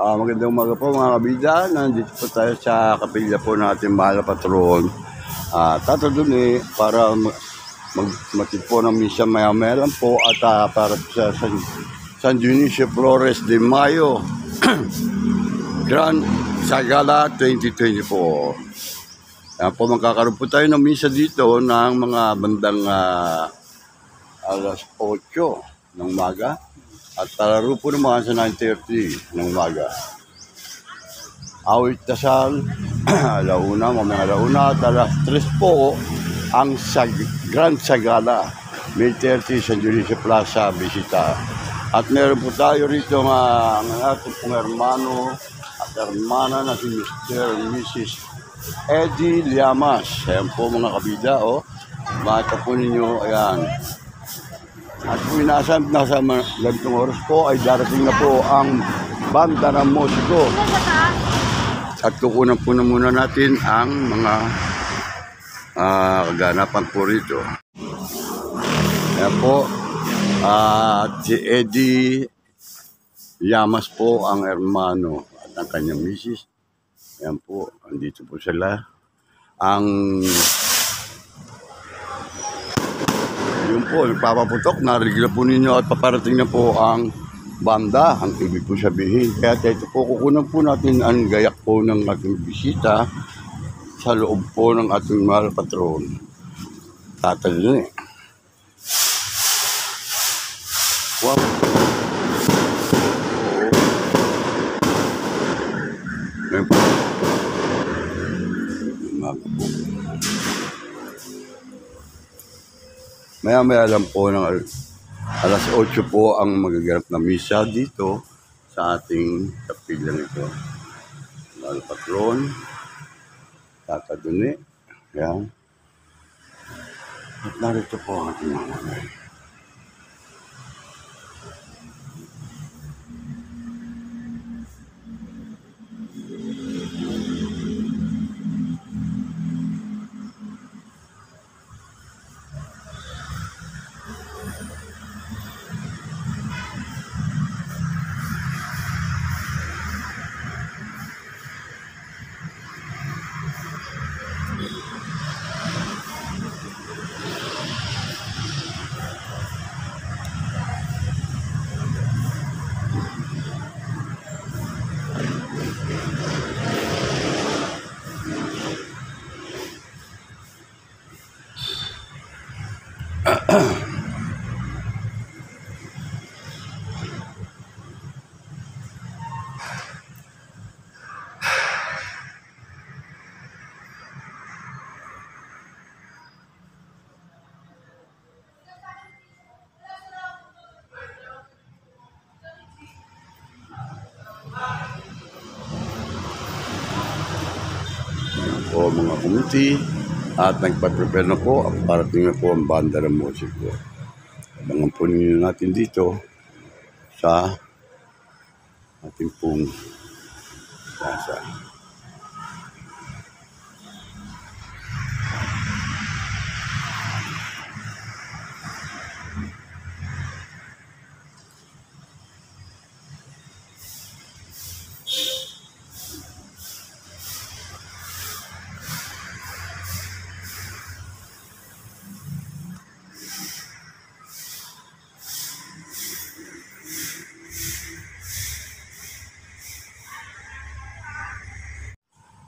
Magandang umaga po mga kabida. Nandito po tayo sa kapilya po natin, mahal na patron. Tatadun para matid po ng misa maya-maya lang po at para sa San Dionisio Flores de Mayo Grand Sagala 2024. Yan po, magkakaroon po tayo ng misa dito ng mga bandang alas 8 ng umaga. At talaro po naman sa 9:30 ng umaga. Awit dasal, alauna, mamaya alauna, at alas 3 po ang Grand Sagala, May 30, San Dionisio Plaza, bisita. At meron po tayo rito ang ating pong hermano at hermana na si Mr. and Mrs. Eddie Llamas. Ayan po mga kabida, makita po ninyo, ayan. At kung nasa ganitong oras po ay darating na po ang banda ng musiko. At kukunan po na muna natin ang mga kaganapan po rito. Ayan po, si Eddie Llamas po ang hermano at ang kanyang misis. Ayan po, andito po sila. Yun po, nagpapaputok, narinig na po ninyo at paparating na po ang banda, ang ibig po sabihin. Kaya ito po, kukunan po natin ang gayak po ng ating bisita sa loob po ng ating mahal patron. Tatalun Wow. Ngayon po. Maya-maya lang po ng alas 8 po ang magaganap na misa dito sa ating kapilya nito. Mahal patron, tataduni, yan. At narito po ang ating mga nanay. Po mga community at nagpa-prepare na po at parating na po ang banda ng musiko. Abangan po ninyo natin dito sa ating pong plaza.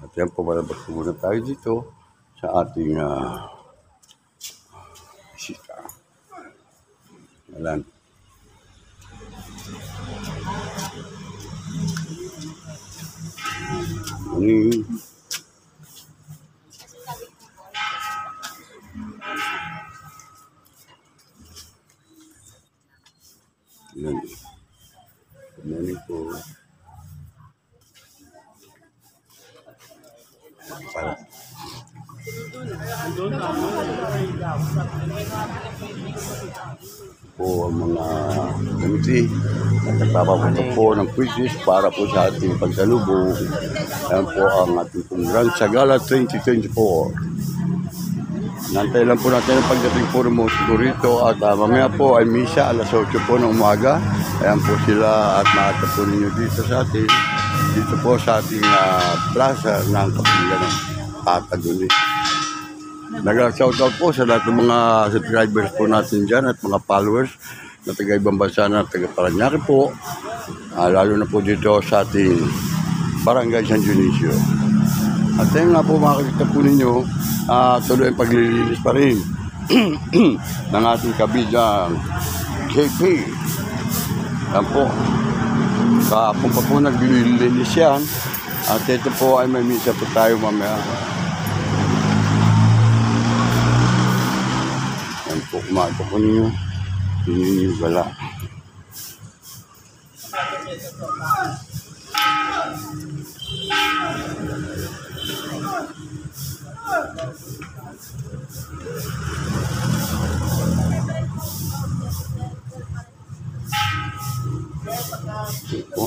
At yan po, malabas muna tayo dito sa ating bisita. Alam. Yan. Good morning po. Po ang mga committee at nagpapapunta po ng quizzes para po sa ating pagsalubong. Yan po ang ating Grand Sagala 2024. Nantay lang po natin ang pagdating po ng musiko rito at mamaya po ay misa alas 8 po ng umaga. Ayan po sila at makita po ninyo dito sa atin. dito po sa ating plaza ng Kapilian Tataguli. Nag-shoutout po sa lahat ng mga subscribers po natin dyan at mga followers na taga-ibang bansa na taga-Paranaque po. Lalo na po dito sa ating Barangay San Dionisio. At ayun nga po makikita po ninyo, tuloy ang paglilinis pa rin ng ating kabigang KP. Yan po. Kapon pa po naglilinis yan. At ito po ay may misa po tayo mamaya. Yan po, kumakita po ninyo. Hindi nyo gala. Po.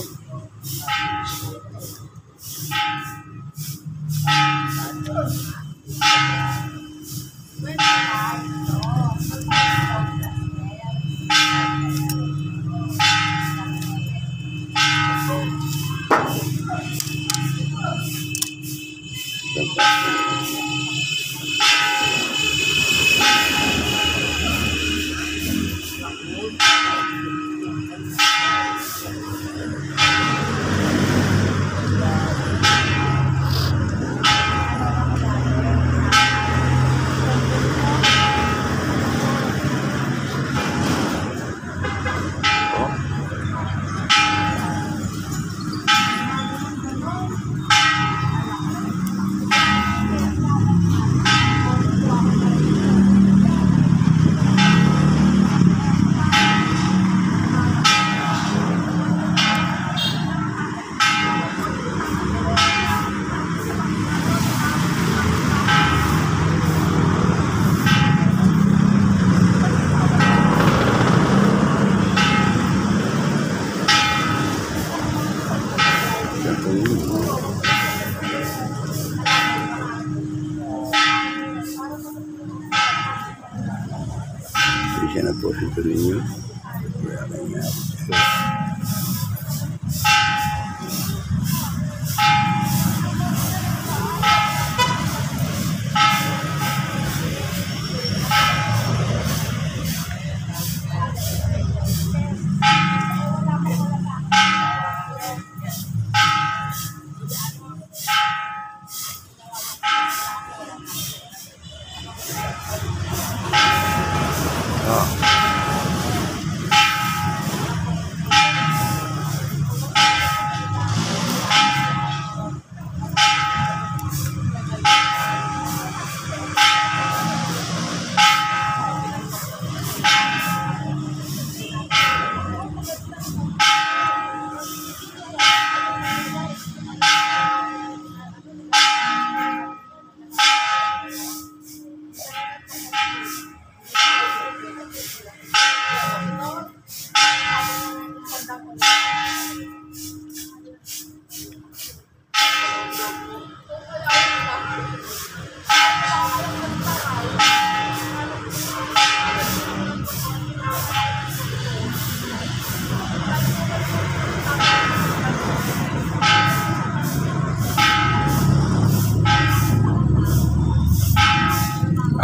Siya na po ito ninyo.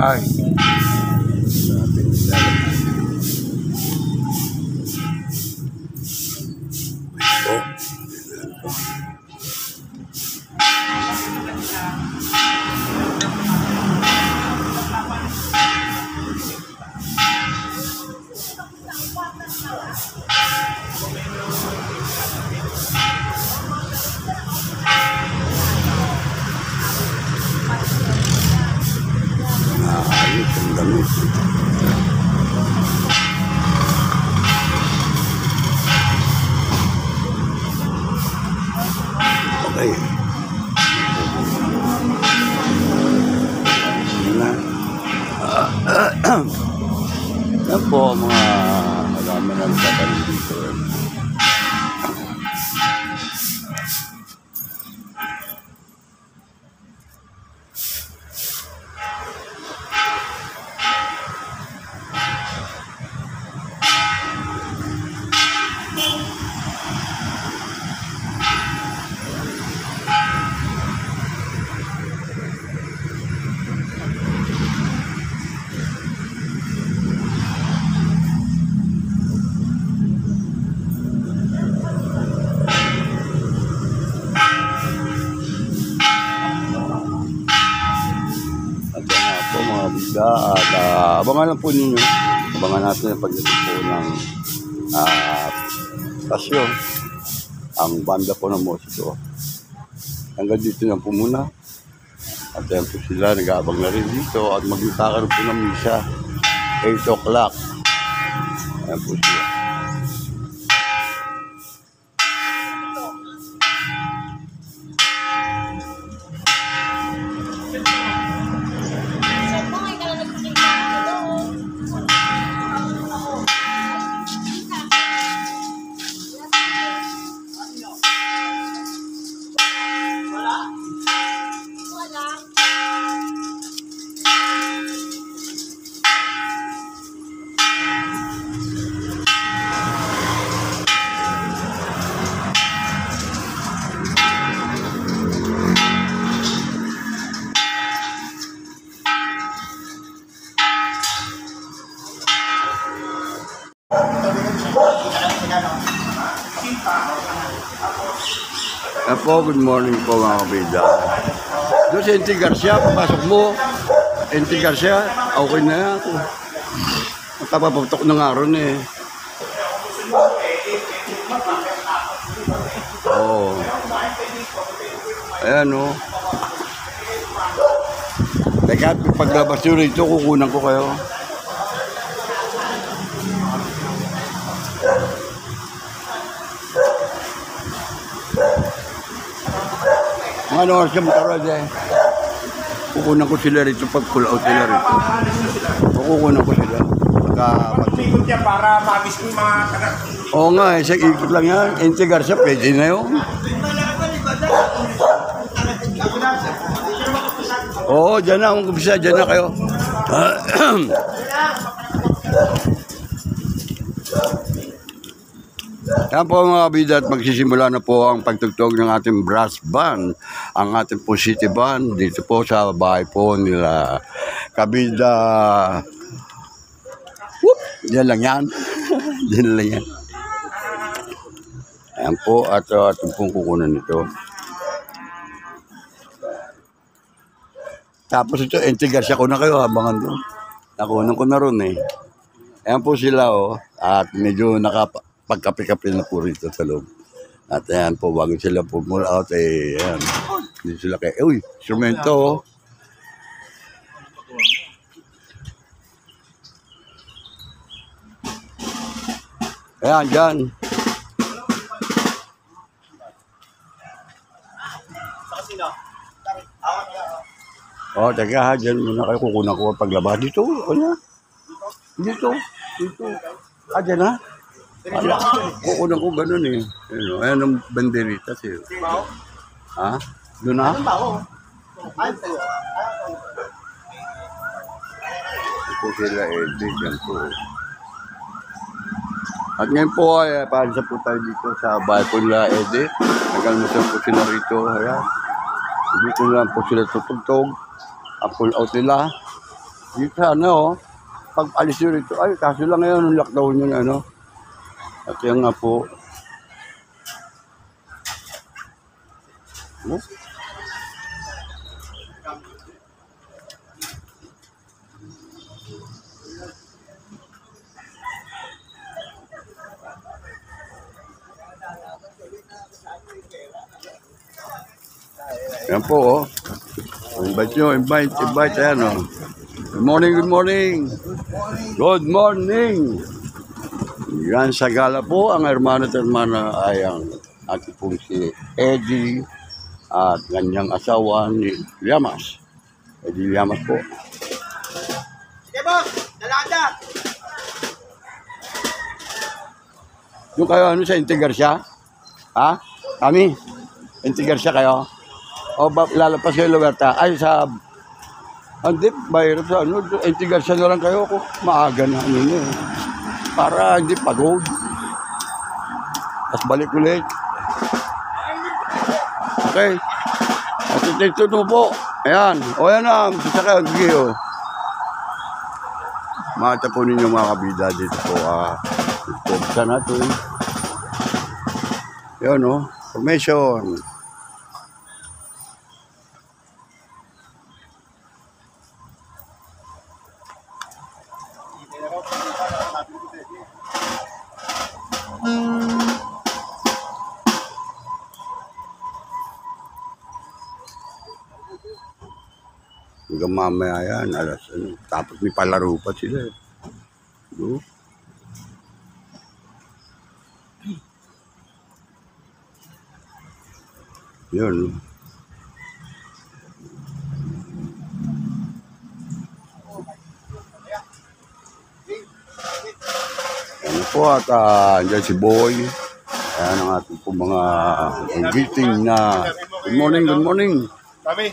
Ay. Okay. Yan po mga marami na nagtatanong dito. maganda at abangan lang po ninyo. Abangan natin ang pagdating po ng pasyo. Ang banda po ng musiko. Hanggang dito lang po muna. At ayan po sila, nag-aabang na rin dito at magkakaroon po ng misa 8 o'clock. Ayan po sila. Po, good morning po mga kabida. Doon si Enti Garcia, papasok mo. Enti Garcia, okay na yan ako. Magpapaputok ng araw na eh. Oo. Ayan o. Teka, paglabas nyo rito, kukunan ko kayo. Mga ano oras ka magkaroon eh. Kukunan ko sila rito pag pull out sila rito. Kukunan ko sila. Pag-ikot niya para mabis ko yung mga tanak. Oo nga eh, sa ikot lang yan. Enti Garcia, pwede na yun. Oo, dyan na. Kung kumisa, dyan na kayo. Yan po mga kabida at magsisimula na po ang pagtugtog ng ating brass band, ang ating po city band dito po sa bahay po nila kabida. Whoop! Diyan lang yan. Diyan lang yan. Ayan po at ating pong kukunan nito. Tapos ito, Enti Garcia ko na kayo, abangan doon. Nakunan ko na ron eh. Ayan po sila oh, at medyo pagkape-kape na po rito sa loob. At ayan po, bago sila po mula out, eh, ayan. Hindi sila kayo, uy, instrumento. Ayan, dyan. O, teka ha, dyan muna kayo, kukunan ko paglaba. Dito, ano? Dito. Dyan ha? Ala, kukunan ko ganun eh. Ayan ang banderita siya. Ha? Doon na? Ito sila eh, dyan po. At ngayon po ay paalisa po tayo dito sa bahay po nila Ede. Nag-almusal po sila rito. Ayan. Dito lang po sila tutugtog. Ang pull out nila. Dito sana oh. Pag alis nyo rito, ay kaso lang ngayon yung lockdown yun ano. At yan nga po. Ano? Yan po oh. Invite nyo, invite, ayan oh. Good morning, good morning. Good morning. Yan sa gala po, ang hermano at hermana ay ang ating pong si Eddie at kanyang asawa ni Llamas. Eddie Llamas po. Sige boss, dalada. Yung kayo ano sa Enti Garcia? Ha? Kami? Enti Garcia kayo? O lalapas kayo Luberta? Ay sa... Hindi, mahirap sa ano. Enti Garcia na lang kayo kung maaga na ano eh. Para hindi pagod. Tapos balik ulit. Okay. At ito na po. Ayan. O yan na. Sasakyan. Sige o. Makita po ninyo mga kabida dito po. Ito natin. Yan o. Formation. Hanggang mamaya yan, alas ano. Tapos may palaro pa sila. No? Yun. Ano po at andyan si Boy. Ayan ang ating po mga greeting na good morning, good morning. Kami.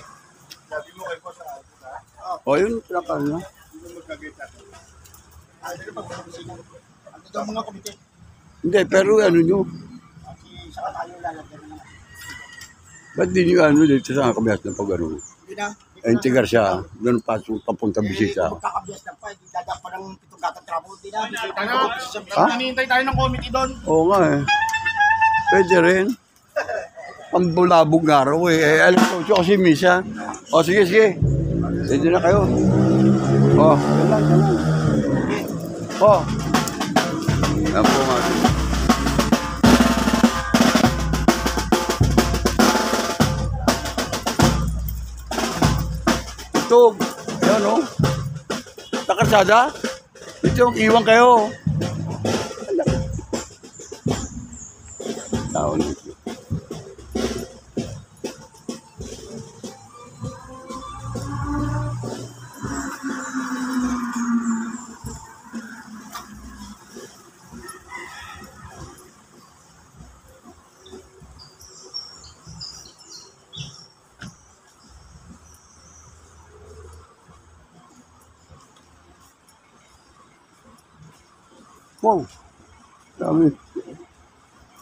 Sabi mo kayo po sa O yun, pinakal na. Ano daw mga komite? Hindi, pero ano nyo, Saka tayo lalagyan na. ba't di nyo ano dito sa kabias ng pag ano? Hindi na. Entigar siya, doon pa papunta bisita. Magkakabiyas na pa. Hindi dadaan pa ng pitong gatang trabaho. Hindi na. Ha? Hinihintay tayo ng committee doon. Oo nga eh. Pwede rin. Pambulabog nga raw eh. Alam ko kasi misa. O sige, sige. Pwede na kayo. O, yan lang, yan lang. O. Yan po nga. Ito, yan o. Nakarsada? Ito, iwan kayo. Tao nito. Wow! Dami.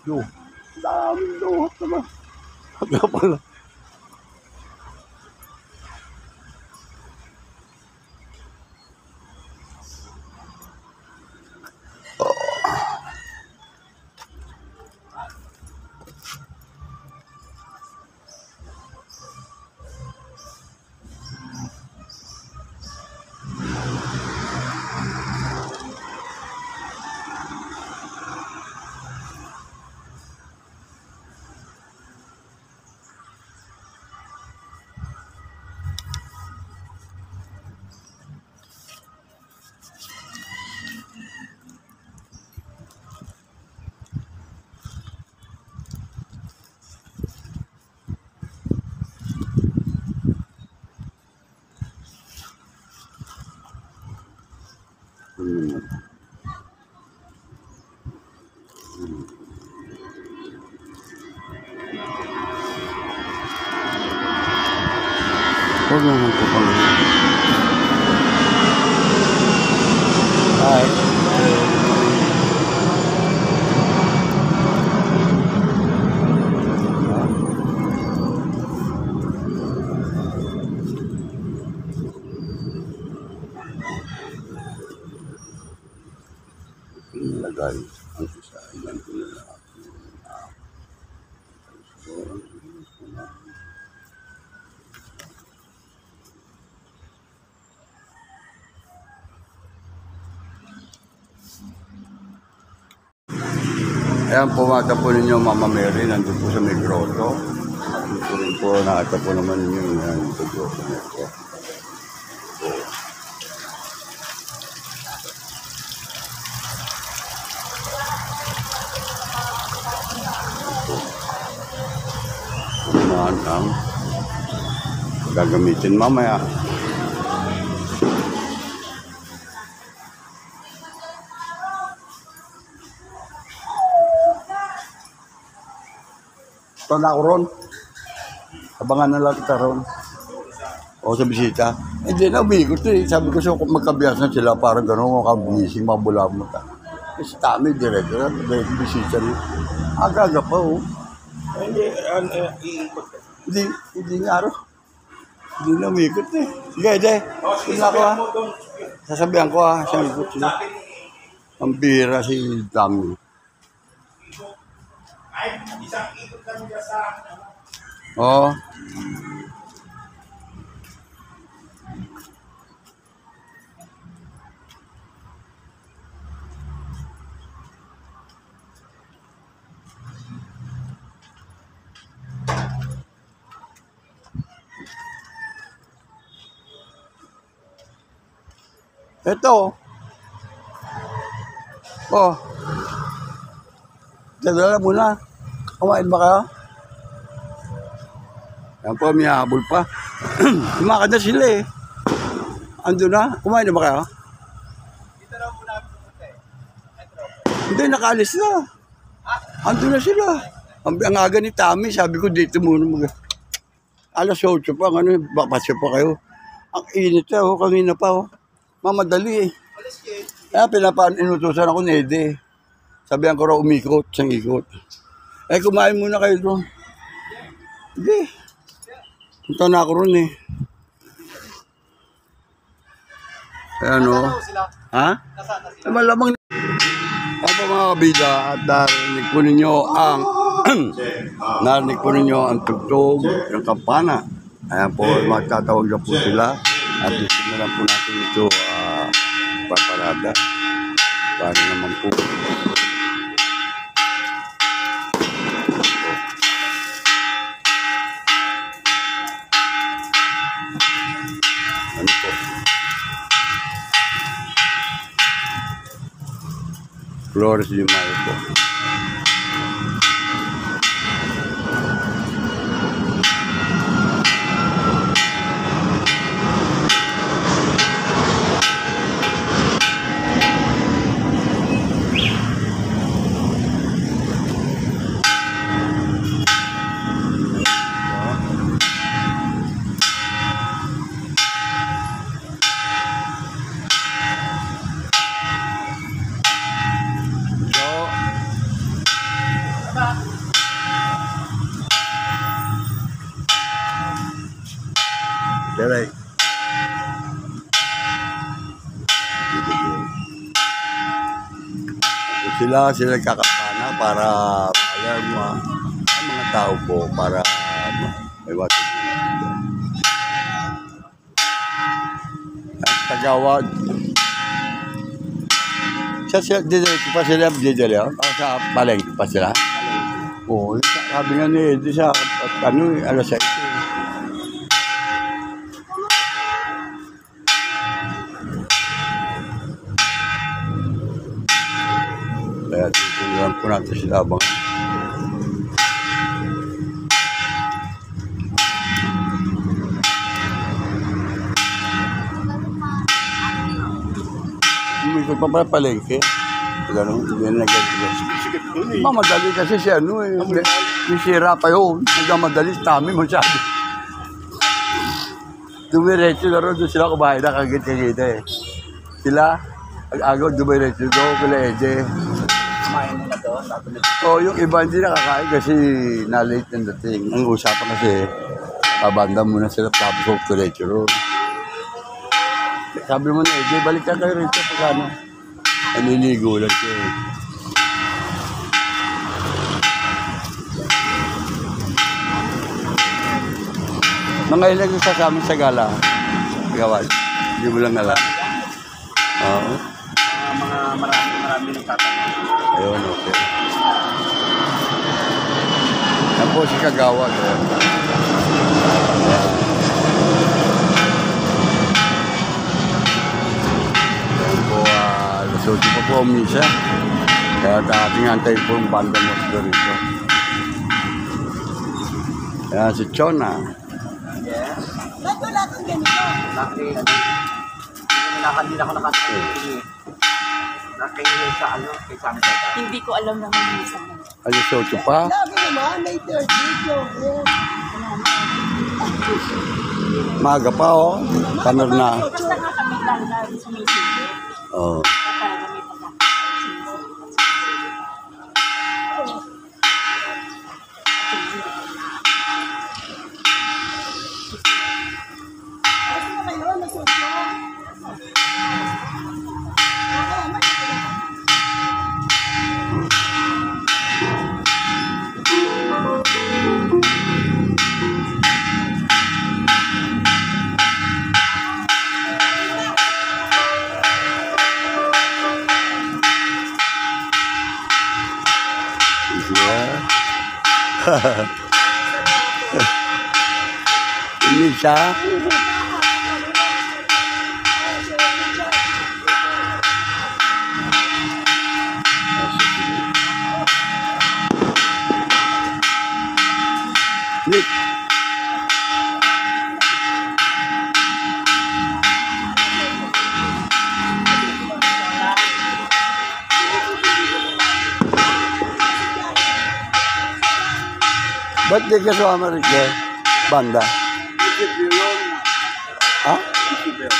Yo. Daming dohat naman. Hangga pala. Huwag naman po kami. Hi. Nilagay ang isa. Ilan ko na lang. Ayan po mga po ninyo, Mama Mary, nandun po sa may grotto. Ito rin po, nakita po naman ninyo yan, sa grotto nito. Unahan ang gagamitin mamaya. Ito na ako ron. Abangan na lang kita ron. O sa bisita. Hindi na, umigot eh. Sabi ko siya, kung magkabiyasan sila, parang gano'n, makabunising, mabulabot. Kasi tami, direct bisita niya. Agaga pa, oh. Hindi, Hindi nga ron. Hindi na umigot eh. Sige, ide. Sige ako ha. Sasabihan ko ha, siya ikot sila. Ang bira si Dami. ay, isang ikot lang dyan sa... Oo. Ito. Oh. Dadala muna. Kumain ba kayo? Yan po, may habol pa. Kumakad na sila eh. Ando na. Kumain na ba kayo? Dito lang muna pupunta eh. Hindi, nakaalis na. Ando na sila. Ang aga ni Tami, sabi ko dito muna alas 8 pa, bakasya pa kayo. Ang init na, kanina pa. Mamadali eh. Kaya inutusan ako ni Ede. Sabihan ko raw umikot, isang ikot. Eh, kumain muna kayo doon. Hindi. Punta na ako ron eh. Ayan o. Ha? Malamang ako mga kabida at narinig po ninyo ang tugtog ng kampana. Ayan po, magtatawag na po sila. At gusto na lang po natin ito paparada. Para naman po. Ano po? Flores de Mayo po. Direk. Sila kakapana para alam mo ang mga tao po para may water. At tagawad. Sa didiretso pa sila, sa palengke pa sila. Oo, sabi nga ni Eddie sa alas 6. Kaya tutuloy po natin sila abang. Umikot pa pala palengke. Ganun, hindi na nagagalas. Mamadali kasi si may sira pa yun. Nagmamadali sa Tami masyado. Dumiretso na rin doon sila kumain na kagit-kagita eh. Sila, agaw dumiretso doon kila Ede. Kumain nila doon. Yung iba hindi nakakain kasi na-late ng dating. Ang usapan kasi, pabanda muna sila tapos diretso ron. Sabi mo na, balik ka kayo rito pag ano. Naliligo lang siya eh. Mga ilang yung sasama sa gala. Gawad. Hindi mo lang alam. Oo. Mga marami nagtatanong. Ayun, okay. Yan po si Kagawad. Ayun po, nasuti pa po ang misa. Kaya ating antayin po yung banda mo dito. Ayan, si Chona. Yes. Ba't wala kang ganito? Hindi ako nakatulog. Nakingin sa kay Santa. Hindi ko alam naman yung isang ano. Alas 8 pa. Lagi naman, may third video. Maga pa, oh. Panor na. Basta nga kami lang na sumisigit. Oh. Talaga may Kasi na kayo, nasosyo. Ini siya. Nick. Ba't di ka sumama rin kay banda? Isip yun. Ha? Isip yun.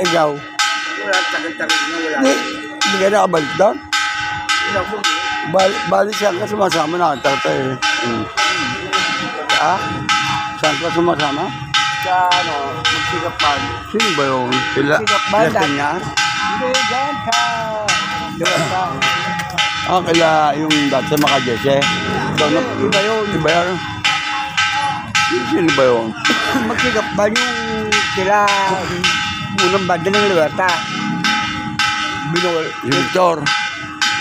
Ikaw? Wala, takit-takit na wala. Hindi ka nakabalik doon? Hindi ako. Balik saan ka sumasama na tatay eh. Ha? Saan ka sumasama? Sa ano, magsikap pa. Sino ba yun? Sila? Sikap banda. Sila kanya? Hindi, dyan sa... Diyan sa... Ah, kila yung dati makajese. Ikaw na? Iba yun. Iba yun? Sino ba yun? Magsikap ba yung sila... Unang banda ng Luwata. Binol. Si Victor.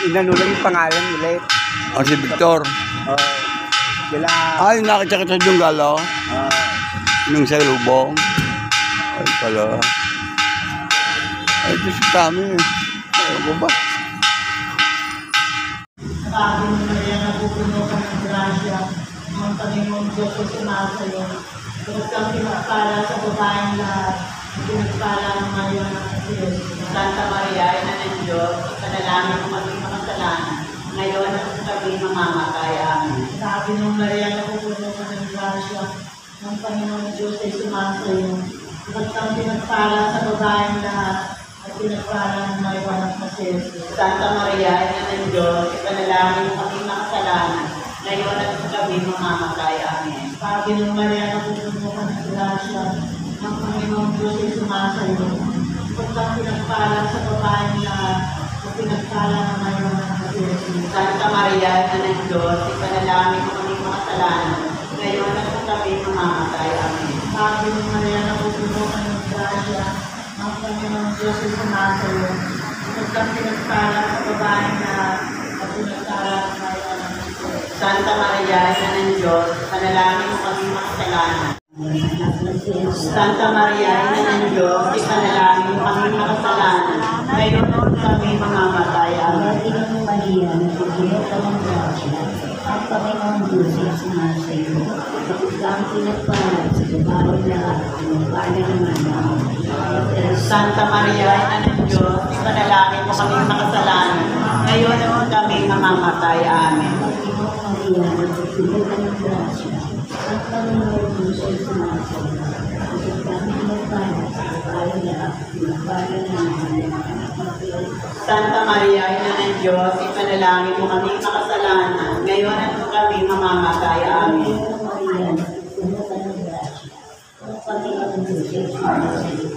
Inano lang yung pangalan ulit. Ah, si Victor. Sila... Ay, nakita kita yung galo. Nung sa lubong. Ay, pala. Ay, ito si Tami. Ayaw ko ba? Sabi mo na yan, napupuno ka ng grasya. Ang Panginoon Diyos ay sumasayo. Huwag kang pinagpala sa babaeng lahat. Pinagpala ng Maria ng Diyos. Santa Maria, Ina ng Diyos, ipanalangin mo maging makasalanan. Ngayon at sa tabi mamamatay. Amen. Sabi ng Maria, napupuno ka ng grasya. Ang Panginoon Diyos ay sumasayo. Huwag kang pinagpala sa babaeng lahat. At pinagpala ng Maria ng Diyos. Santa Maria, Ina ng Diyos, ipanalangin mo maging makasalanan. Ngayon at sa tabi mamamatay. Amen. Sabi ng Maria, napupuno ka ng grasya. Ang Panginoon Diyos ay sumasayo. Huwag kang pinagpala sa babaeng lahat. At pinagpala ng Maria ng Diyos. Santa Maria, Ina ng Diyos, ipanalangin mo maging makasalanan. Ngayon at sa tabi mamamatay. Amen. Sabi ng Maria, napupuno ka ng grasya. Ang Panginoon Diyos ay sumasayo. Huwag kang pinagpala sa babaeng lahat. At pinagpala ng Maria ng Diyos. Santa Maria, Ina ng Diyos, panalangin mo kami makasalanan. Santa Maria, Ina ng Diyos, ipanalangin mo kami makasalanan. Ngayon at kami mamamatay. Amen. Panginoon Maria, napupuno ka ng grasya. Ang Panginoon Diyos ay sumasayo. Kapag kang pinagpala sa babaeng lahat, pinagpala naman ang Santa Maria, Ina ng Diyos, ipanalangin mo kami makasalanan. Ngayon at kami mamamatay. Amen. Panginoon Maria, napupuno ka ng grasya. Ang Panginoon Diyos ay sumasayo. Kapag kang pinagpala sa babaeng lahat, pinagpala naman ang Santa Maria, Ina ng Diyos, ipanalangin mo kami makasalanan. Ngayon at kami mamamatay. Amen. Maria, napupuno ka ng grasya. Ang Panginoon Diyos ay sumasayo.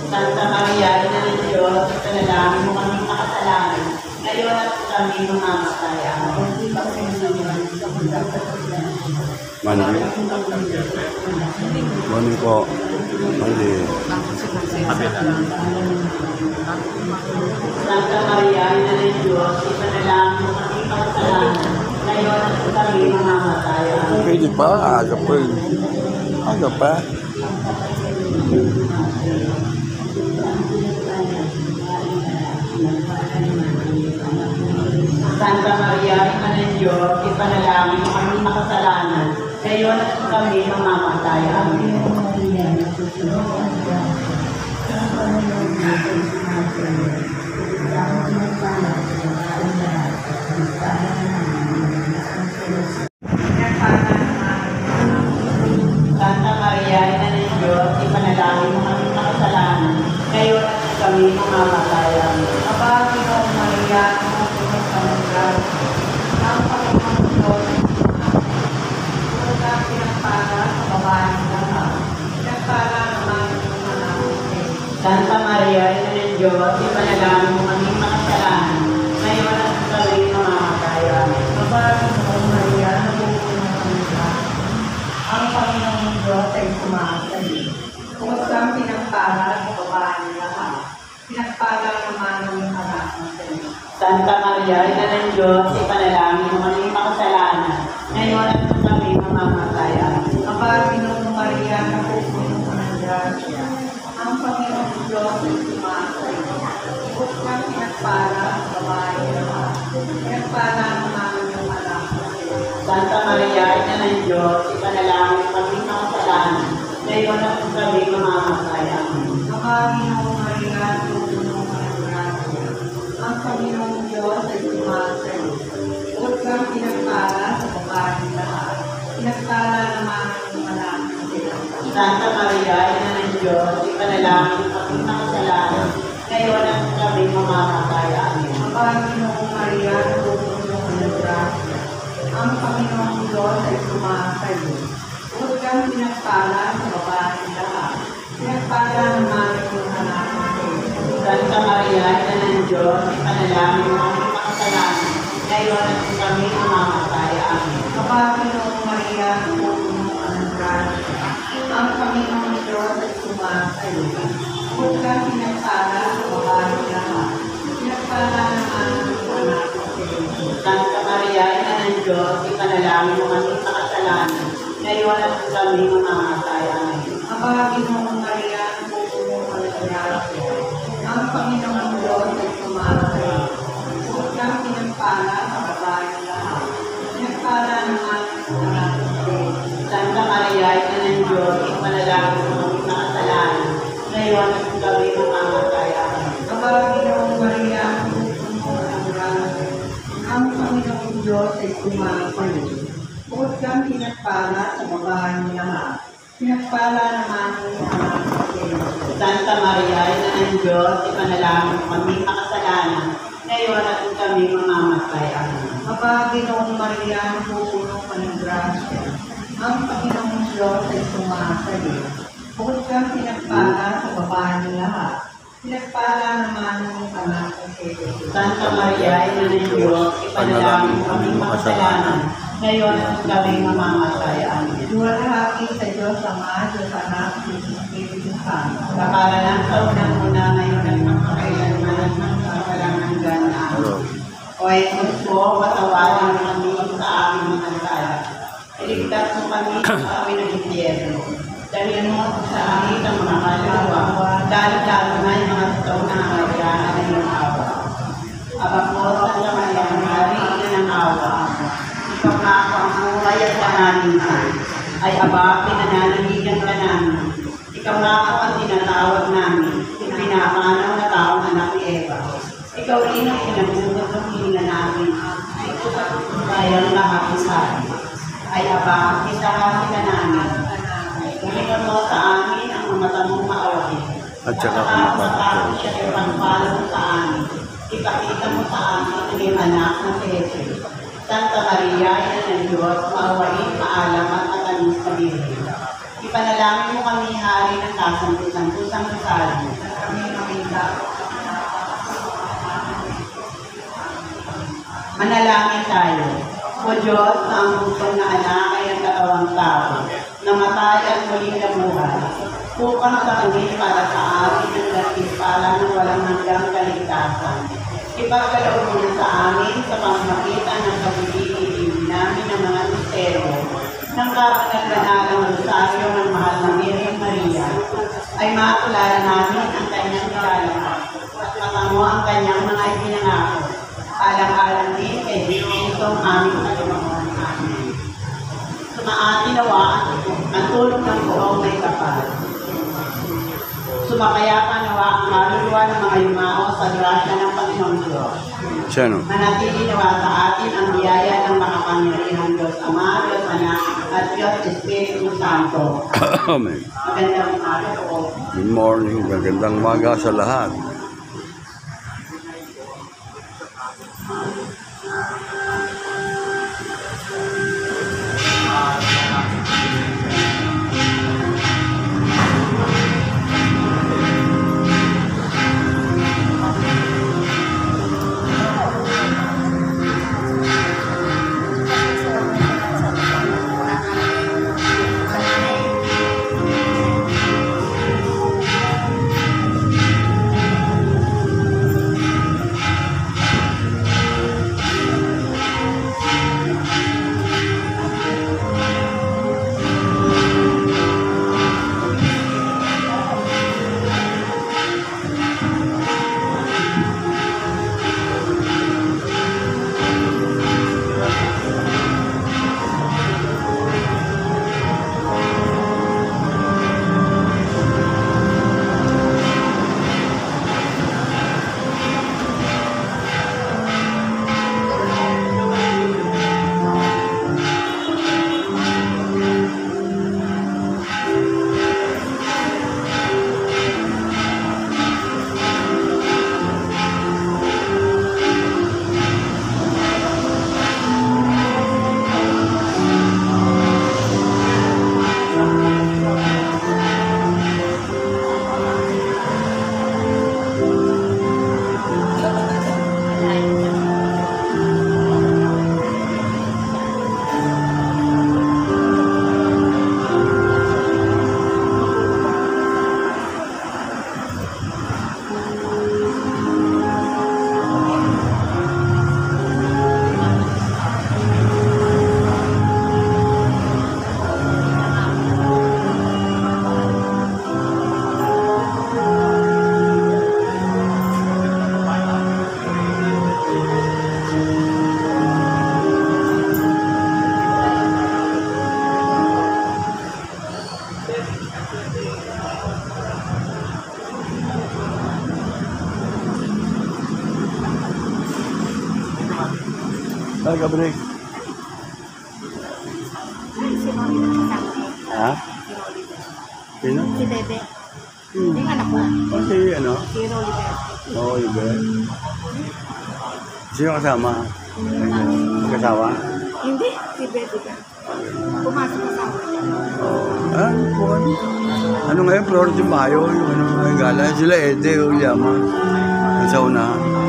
Santa Maria, Ina ng Diyos, ipanalangin mo kami makasalanan. Ngayon at kami mamamatay. Amen. Mandi. Mandi po. Mandi. Santa Maria, Ina ng Diyos, ipanalangin mo kami makasalanan. Ngayon at kami mamamatay. Amen. Pwede pa. Aga pa. Aga pa. Santa Maria, Ina ng Diyos, ipanalangin mo kami makasalanan. Ngayon at kami mamamatay. Amen. Santa Maria, Ina ng Diyos, ipanalangin mo kami makasalanan. Ngayon at kami mamamatay. Amen. Aba, Panginoon Maria, napupuno ka ng grasya. Ang Panginoon Diyos ay sumasayo. Huwag kang pinagpala sa babaeng lahat. Pinagpala naman yung anak mo. Santa Maria, Ina ng Diyos, ipanalangin mo kami makasalanan. Ngayon at kami mamamatay. Amen. Aba, Panginoon Maria, napupuno ka ng grasya. Ang Panginoon Diyos ay sumasayo. Huwag kang pinagpala sa babaeng lahat. Pinagpala naman yung anak mo. Santa Maria, Ina ng Diyos, ipanalangin mo kami makasalanan. Ngayon at kami mamamatay. Amen. Aba, Panginoon Maria, napupuno ka ng grasya. Ang Panginoon Diyos ay sumasayo. Huwag kang pinagpala sa babaeng lahat. pinagpala naman yung anak. Santa Maria, Ina ng Diyos, ipanalangin kami mga kasalanan, ngayon at kami mamamatay. Amen. Panginoong Maria, tulungan mo ng grasya. Ang Panginoong Diyos ay sumasa iyo. Huwag kang pinagpala sa babae lahat. Pinagpala naman yung anak ng Diyos. Santa Maria, Ina ng Diyos, ipanalangin kami mga kasalanan, ngayon at kami mamamatay. Amen. Panginoong Maria, tulungan mo ng grasya. Ang Panginoong Diyos ay sumasa iyo. Huwag kang pinagpala sa babae lahat. Pinagpala naman yung anak ng Diyos. Santa Maria, Ina ng Diyos, ipanalangin mo ang mga kasalanan, ngayon at kami mamamatay. Amen. Panginoong Maria, tulungan mo ng grasya. Ang Panginoong Diyos ay sumasa iyo. Huwag kang pinagpala sa babae lahat. Pinagpala naman yung anak ng Diyos. Santa Maria, Ina ng Diyos, ipanalangin mo kami sa kasalanan, ngayon at kami mamamatay. Amen. Panginoong Maria, tulungan mo ng grasya. Ang Panginoong Diyos ay sumasa iyo. Huwag kang pinagpala sa babae lahat. Pinagpala naman yung anak ng Diyos. Santa Maria, Ina ng Diyos, ipanalangin mo kami sa kasalanan, ngayon at kami mamamatay. Amen. Panginoong Maria, tulungan mo ng grasya. Ang Panginoong Diyos ay sumasa iyo. Huwag kang pinagpala sa babae lahat. Pinagpala naman yung anak ng Diyos. Santa Maria, Ina ng Diyos, ipanalangin mo kami sa kasalanan, ngayon at kami mamamatay. Amen. Panginoong Maria, tulungan mo ng grasya. Ang Panginoong Diyos ay sumasa iyo. Huwag kang pinagpala sa babae lahat. Pinagpala naman yung anak ng Diyos. Santa Maria, Ina ng Diyos, ipanalangin mo kami sa kasalanan, ngayon at kami mamamatay. Amen. Luwalhati sa Diyos Ama, Diyos Anak, Diyos Espiritu Santo. Kapala ng taunang una, ngayon at magpakailanman at magpakalang hanggan na. O ay gusto, patawarin mo kami sa aming mga sala. Iligtas mo kami sa amin ng impyerno. Dahil mo sa amin ang mga kaluluwa, dahil-dahil na yung mga totoo na kailangan ng iyong awa. Aba po, Santa Maria, Mari, Ina ng awa. Ikaw na ako ang buhay at pananinsan. Ay aba, pinananaligan ka namin. Ikaw na ako ang tinatawag namin. Pinapanaw na taong anak ni Eva. Ikaw rin ang pinagugot ng hininga namin. Kayang lahat ng sabi. Ay aba, isahati ka namin. Gamitan mo sa amin ang mga tamong maawain. At saka matapos siya yung pangpala mo sa amin. Ipakita mo sa amin ang iyong anak na si Jesus. Santa Maria, Ina ng Diyos, maawain, maalam at matamis na Birhen. Ipanalangin mo kami, Hari ng kasampusan-pusang kasali. Kami maminta. Manalangin tayo. O Diyos, na ang bukod na anak ay ang katawang tao, namatay at muling nabuhay. Upang sa kami para sa amin ang nagtimpala ng walang hanggang kaligtasan. Ipagkaloob mo na sa amin sa pamamagitan ng pagiging namin ng mga misteryo ng kapanaganalang rosaryo ng mahal na Birhen Maria ay makakilala namin ang kanyang nilalang at matango ang kanyang mga ipinangako. Alang-alang din kay Jesusong aming Panginoon. Amen. Sumaati nawa ang tulong ng buong may kapal. Sumakayapa nawa ang maluluwa ng mga yumao sa grasya ng Panginoong Diyos. Sino? Manatili nawa sa atin ang biyaya ng makapangyarihan Diyos Ama, Diyos Anak, at Diyos Espiritu Santo. Amen. Magandang umaga po. Good morning. Magandang umaga sa lahat. Ay, kabrik. Si Mami na kasama ko. Ha? Si Oliver. Sino? Si Bebe. Yung anak ko. Kasi ano? Si Oliver. Oo, iba. Sino kasama? Kasawa? Hindi, si Bebe ka. Pumasok ka sa akin. Ah, bukan. Ano ngayon, Flor de Mayo, yung ano, ay gala. Sila Ede, Ulyama. Nasa unahan.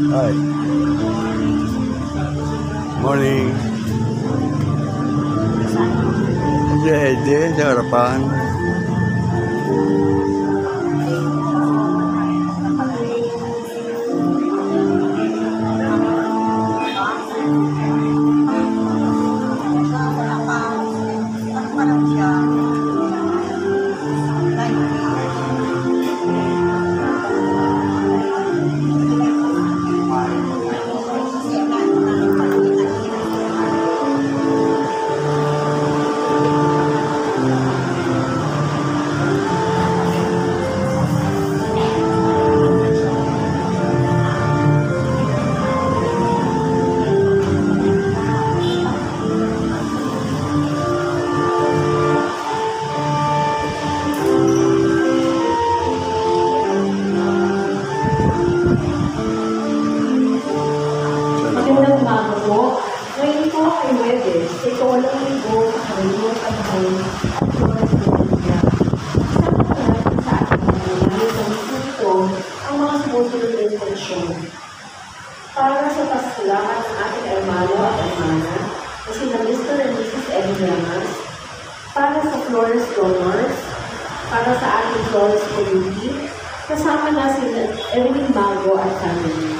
Hi. Morning. Si Ede, sa harapan. Magandang umaga po. Ngayon po ay Webes, ito walang libo sa Karayong Panahon at Flores de Manila. Kasama po natin sa ating mga ito ang mga sumusunod na intensyon. Para sa paslahan ng ating hermano at hermana na sina Mr. and Mrs. Eddie Llamas, para sa Flores Donors, para sa ating Flores Community, kasama na sina Erwin Mago at family.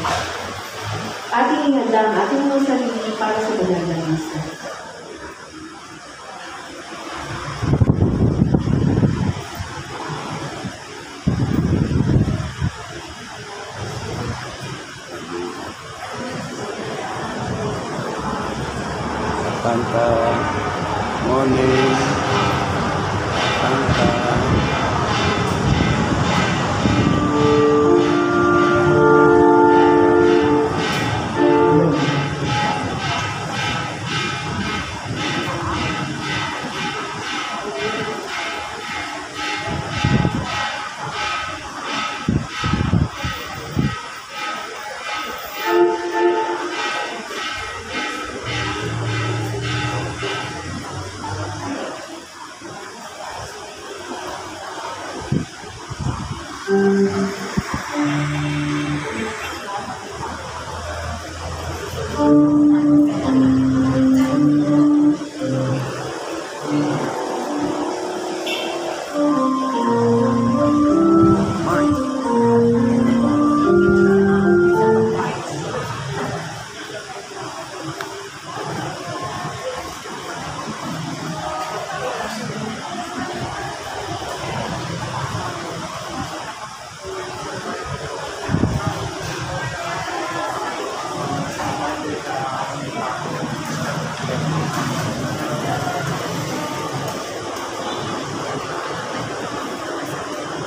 Ating ihanda ang ating mga sarili para sa banal na misa. Santa. Morning. Santa.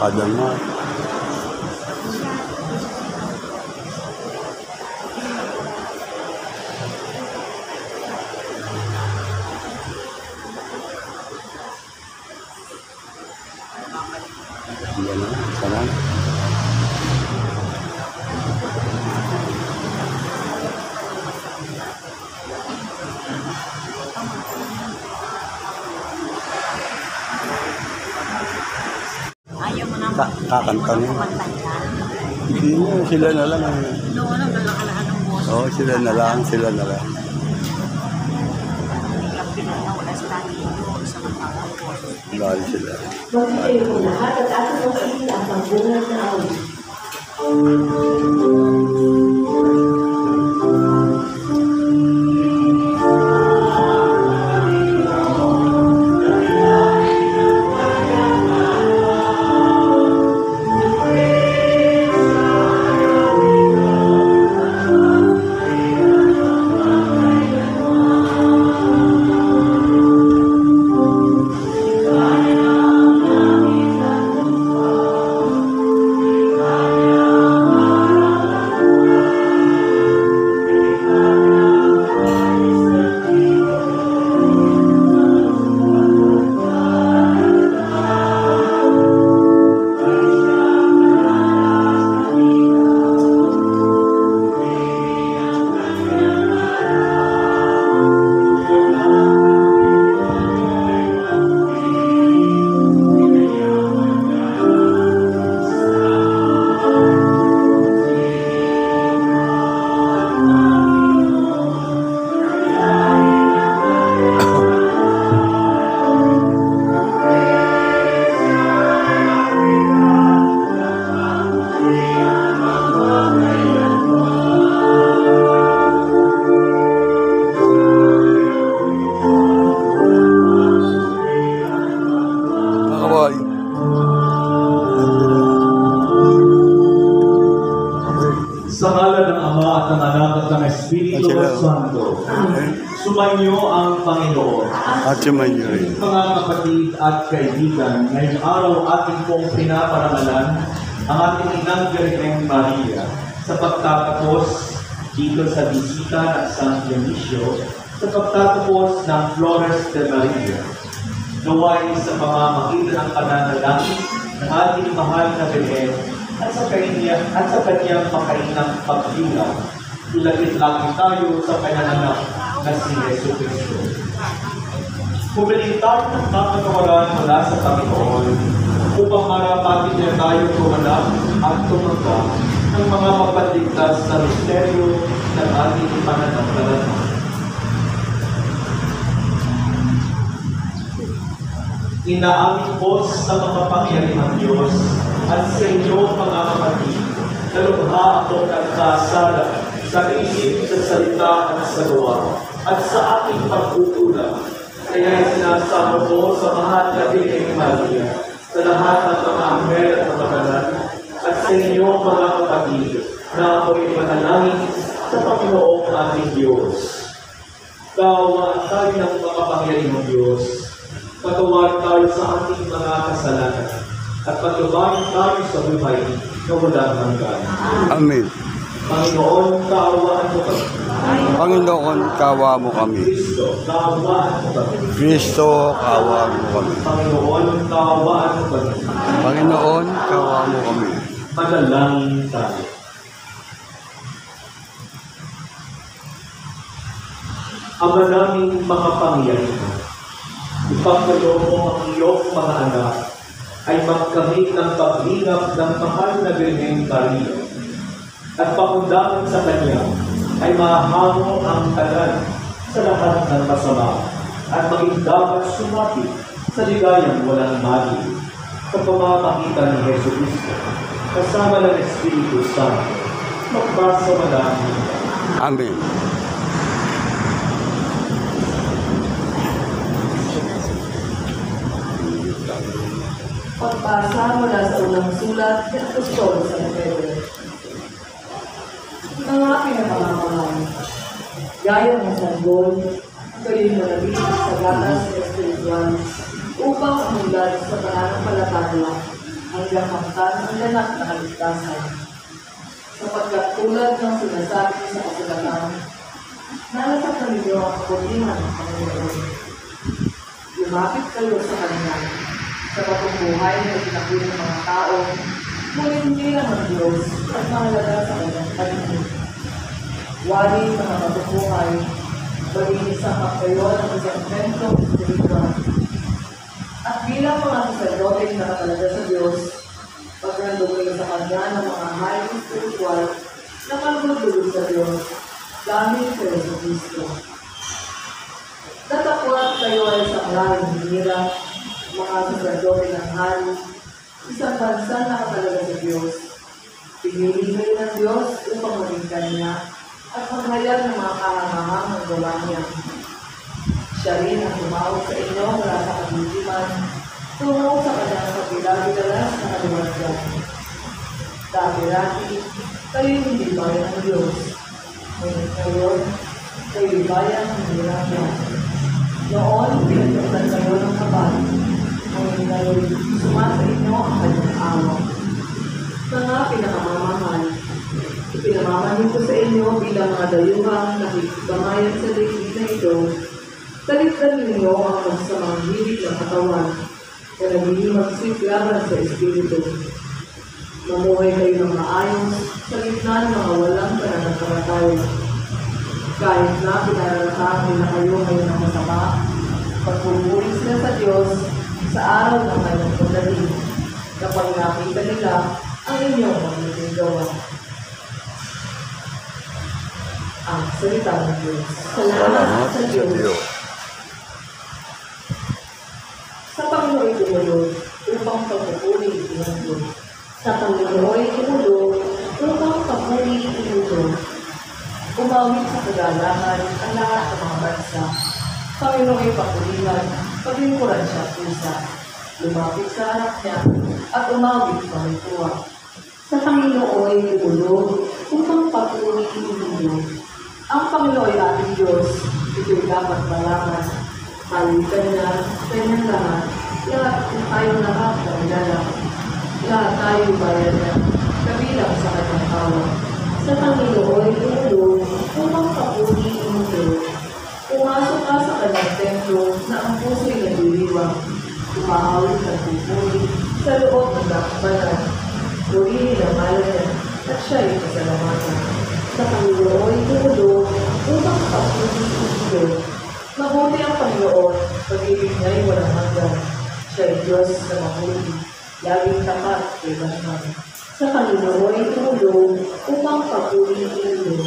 Kada nga. ano, sana. Ayaw mo nang Kakanta niya. kumanta ka. Hindi niya, sila na lang. Noon ang lalakalahan ng boss. Oo, sila na lang, sila na lang. Ang pinanawala sa tayo sa mga boss. Dahil sila. Magkikayo po lahat at ating makikita ang pagbuhat na awit. Kakaway. Sa ngalan ng Ama at ng Anak at ng Espiritu Santo, sumainyo ang Panginoon. At sumayin rin. Mga kapatid at kaibigan, ngayong araw ating pong pinaparangalan ang ating inang Birheng Maria sa pagtatapos dito sa bisita ng San Dionisio, sa pagtatapos ng Flores de Maria. Naway sa pamamagitan ng pananalangin ng ating mahal na Birhen at sa kanyang makainang pagdilang, ilapit-langit tayo sa pinanganak na si Yesu Cristo. Humiling tayo ng kapatawaran mula sa Panginoon upang marapatin niya tayo tumanap at tumanggap ng mga mapagligtas na misteryo ng ating pananampalataya. Inaamin ko sa makapangyarihang Diyos at sa inyo mga kapatid, na lubha ako nagkasala sa isip, sa salita at sa gawa, at sa aking pagkukulang. Kaya sinasama ko sa mahal na Birheng Maria, sa lahat ng mga anghel at mga banal, at sa inyo mga kapatid, na ako'y manalangin sa Panginoong ating Diyos. Kaawaan tayo ng makapangyarihang Diyos, patawarin tayo sa ating mga kasalanan, at patubayan tayo sa buhay na walang hanggan. Amen. Panginoon, kaawaan mo kami. Panginoon, kawa mo kami. Kristo, kaawaan mo kami. Kristo, kawa mo kami. Panginoon, kaawaan mo kami. Panginoon, kawa mo kami. Manalangin tayo. Ama naming makapangyarihan, ipagkaloob mo ang iyong mga anak ay magkamit ng paglingap ng mahal na Birheng Maria at pakundangan sa kanya ay mahango ang talan sa lahat ng masama at maging dapat sumapit sa ligayang walang mali sa pamamagitan ni Yesu Cristo kasama ng Espiritu Santo magbasa manalangin. Amen. Pagbasa mula sa unang sulat ng Apostol sa Pedro. Mga pinamamahal, gaya ng sanggol, kayo'y manabili sa gatas espiritual upang umulad sa pananampalataya hanggang hamtan ang ganap na kaligtasan. Sapagkat tulad ng sinasabi sa kasulatan, nalasakan ninyo ang kabutihan ng Panginoon. Lumapit kayo sa Kanya sa pagbubuhay na ipinakulit ng mga tao, ngunit hindi lang ang Diyos at mahalaga sa kanyang paligid. Wali sa mga pagbubuhay, malinis ang kayo ng isang sentrong spiritual. At bilang mga sacerdote na nakatalaga sa Diyos, pagkandog kayo sa Kanya ng mga highly spiritual na kalulugod sa Diyos, gamit kayo sa Kristo. Tatakwat kayo ay sa maraming hinirang, mga sacerdote ng hari, isang bansa na nakatalaga sa Diyos. Pinili kayo ng Diyos upang maging Kanya at maghayag ng mga kahangahan ng gawa niya. Siya rin ang tumawag sa inyo mula sa kabutihan, tungo sa kanyang pagkilagdalas na kaliwagyan. Dati-dati, kayo hindi bayan ng Diyos. Ngunit ngayon, kayo bayan ng Hirangya. Noon, pinagpuntan kayo ng kabal. Ngunit ngayon, sumasa inyo ang kanyang awa. Mga pinakamamahal, ipinamamahin ko sa inyo bilang mga dayuhang nakikipamayan sa daigdig na ito. Talikdan ninyo ang magsamang hilig ng katawan na nagiging magsiklaban sa Espiritu. Mamuhay kayo ng maayos sa gitna ng mga walang pananampalataya. Kahit na pinararatahan nila kayo ngayon ng masama, pagpupuri sila sa Diyos sa araw ng kanyang pagdating, kapag nakita nila ang inyong magiging gawa. Ang salita ng Diyos. Salamat sa Diyos. Sa Panginoon tumulog upang pagpupuri itinulog. Sa Panginoon tumulog upang papuri itinulog. Umawit sa kagalakan ang lahat ng mga bansa. Panginoon ay papulihan, paglingkuran siya pusa. Lumapit sa harap niya at umawit pangituwa. Sa Panginoon tumulog upang papuri itinulog. Ang Panginoon ay ating Diyos, ito'y dapat malaman. Palitan niya, kanyang lahat, tayong lahat ng ilala. Lahat tayo bayan niya, kabilang sa kanyang awa. Sa Panginoon tumulog upang papuri itinulog. Pumasok ka sa kanyang templo na ang puso'y nagdiriwang. Umahawit ng pupuri sa loob ng dakbanan. Purihin ang malan niya at siya'y pasalamatan. Sa Panginoon tumulog upang papuri itinulog. Mabuti ang Panginoon, pag-ibig niya'y walang hanggan. Siya'y Diyos na mabuti, laging tapat kay Batman. Sa Panginoon tumulog upang papuri itinulog.